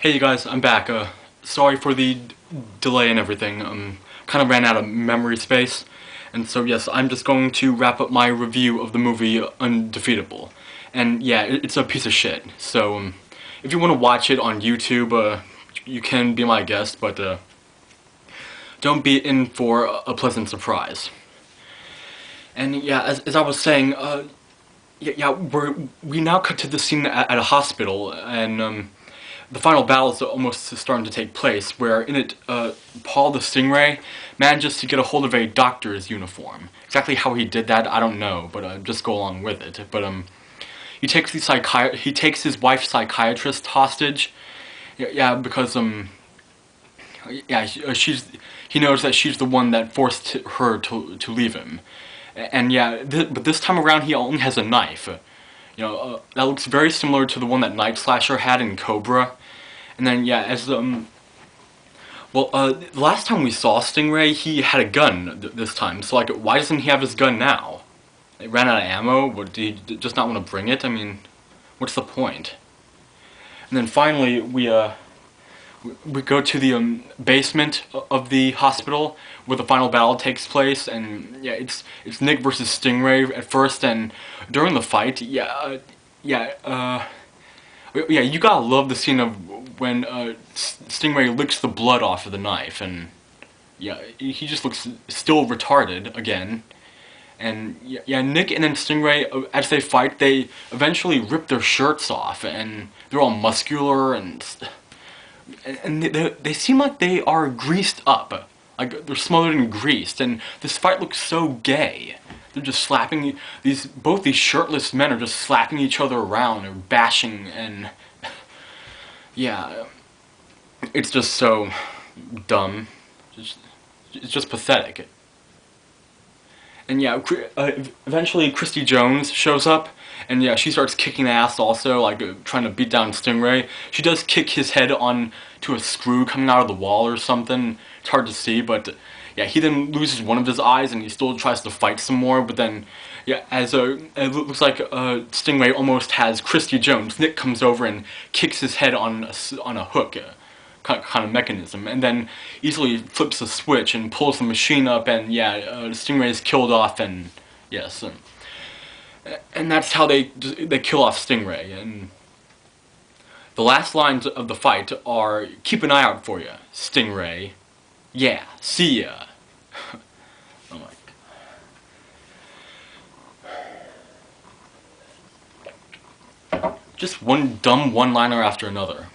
Hey you guys, I'm back. Sorry for the delay and everything. Kind of ran out of memory space. And so yes, I'm just going to wrap up my review of the movie Undefeatable. And yeah, it's a piece of shit. So if you want to watch it on YouTube, you can be my guest, but don't be in for a pleasant surprise. And yeah, as I was saying, we now cut to the scene at a hospital, and the final battle is almost starting to take place, where in it, Paul the Stingray manages to get a hold of a doctor's uniform. Exactly how he did that, I don't know, but just go along with it. But he takes his wife's psychiatrist hostage. Because he knows that she's the one that forced her to leave him. And yeah, but this time around he only has a knife. That looks very similar to the one that Night Slasher had in Cobra. And then yeah, the last time we saw Stingray, he had a gun this time. So like, why doesn't he have his gun now? He ran out of ammo? Did he just not want to bring it? I mean, what's the point? And then finally, we go to the basement of the hospital where the final battle takes place, and yeah, it's Nick versus Stingray at first, and during the fight, you gotta love the scene of when Stingray licks the blood off of the knife, and yeah, he just looks still retarded again. And yeah, Nick and then Stingray, as they fight, they eventually rip their shirts off, and they're all muscular, and they seem like they are greased up. Like, they're smothered and greased, and this fight looks so gay. They're just slapping, both these shirtless men are just slapping each other around, or bashing, and yeah, it's just so dumb. It's just pathetic. And yeah, eventually Christy Jones shows up, and yeah, she starts kicking ass also, like trying to beat down Stingray. She does kick his head onto a screw coming out of the wall or something. It's hard to see, but yeah, he then loses one of his eyes, and he still tries to fight some more. But then, yeah, it looks like Stingray almost has Christy Jones. Nick comes over and kicks his head on a hook. Kind of mechanism, and then easily flips a switch and pulls the machine up, and yeah, Stingray is killed off, and yes, and that's how they kill off Stingray. And the last lines of the fight are, "Keep an eye out for ya, Stingray. Yeah, see ya." Oh my God. Just one dumb one-liner after another.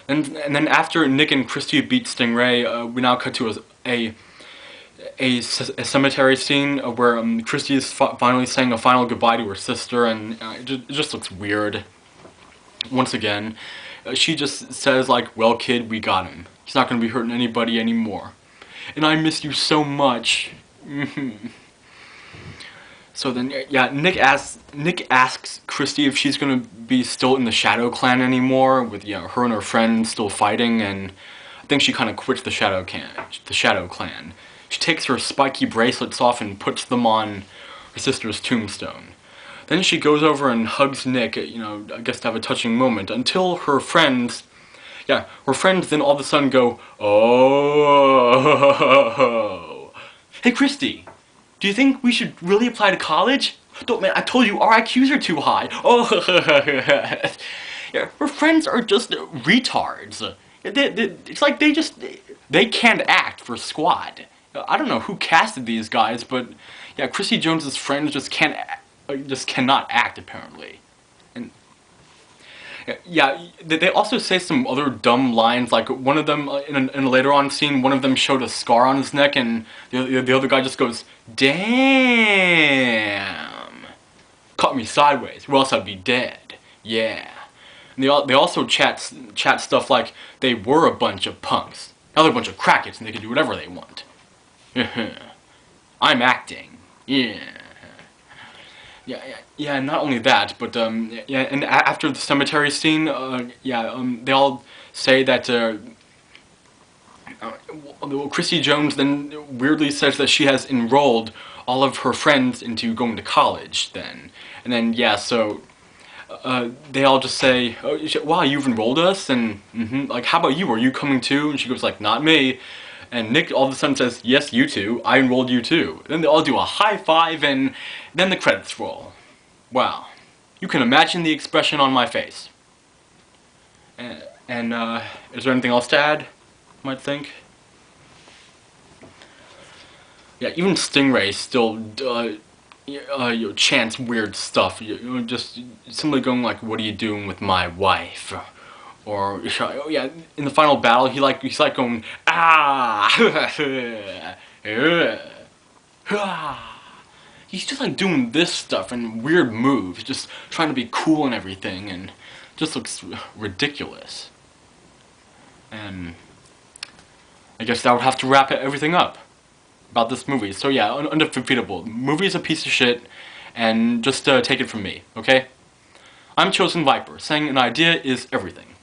And then after Nick and Christy beat Stingray, we now cut to a cemetery scene where Christy is finally saying a final goodbye to her sister, and it just looks weird. Once again, she just says like, "Well, kid, we got him. He's not gonna be hurting anybody anymore. And I miss you so much." So then, yeah, Nick asks Christy if she's gonna be still in the Shadow Clan anymore, with her and her friends still fighting, and I think she kind of quits the Shadow Clan. She takes her spiky bracelets off and puts them on her sister's tombstone. Then she goes over and hugs Nick, I guess to have a touching moment, until her friends then all of a sudden go, "Oh, hey Christy, do you think we should really apply to college? Don't, man, I told you our IQs are too high." Oh, yeah, her friends are just retards. It's like they can't act for squad. I don't know who casted these guys, but yeah, Christy Jones's friends just cannot act apparently. And yeah, they also say some other dumb lines, like one of them, in a later on scene, one of them showed a scar on his neck, and the other guy just goes, "Damn, caught me sideways, or else I'd be dead, yeah." And they also chat stuff like, they were a bunch of punks, now they're a bunch of crackheads, and they can do whatever they want. I'm acting, yeah. Yeah, not only that, but, yeah, and after the cemetery scene, they all say that, Christy Jones then weirdly says that she has enrolled all of her friends into going to college then. And then, yeah, so, they all just say, oh, wow, you've enrolled us, and like, how about you? Are you coming too? And she goes like, not me. And Nick all of a sudden says, yes, you too. I enrolled you too. Then they all do a high five, and then the credits roll. Wow. You can imagine the expression on my face. And is there anything else to add, you might think? Yeah, even Stingray still chants weird stuff. Just simply going like, "What are you doing with my wife?" Or oh yeah, in the final battle, he's like going, "Ah!" He's just like doing this stuff and weird moves, just trying to be cool and everything, and just looks ridiculous. And I guess that would have to wrap everything up about this movie. So yeah, Undefeatable. The movie is a piece of shit, and just take it from me, okay? I'm Chosen Viper, saying an idea is everything.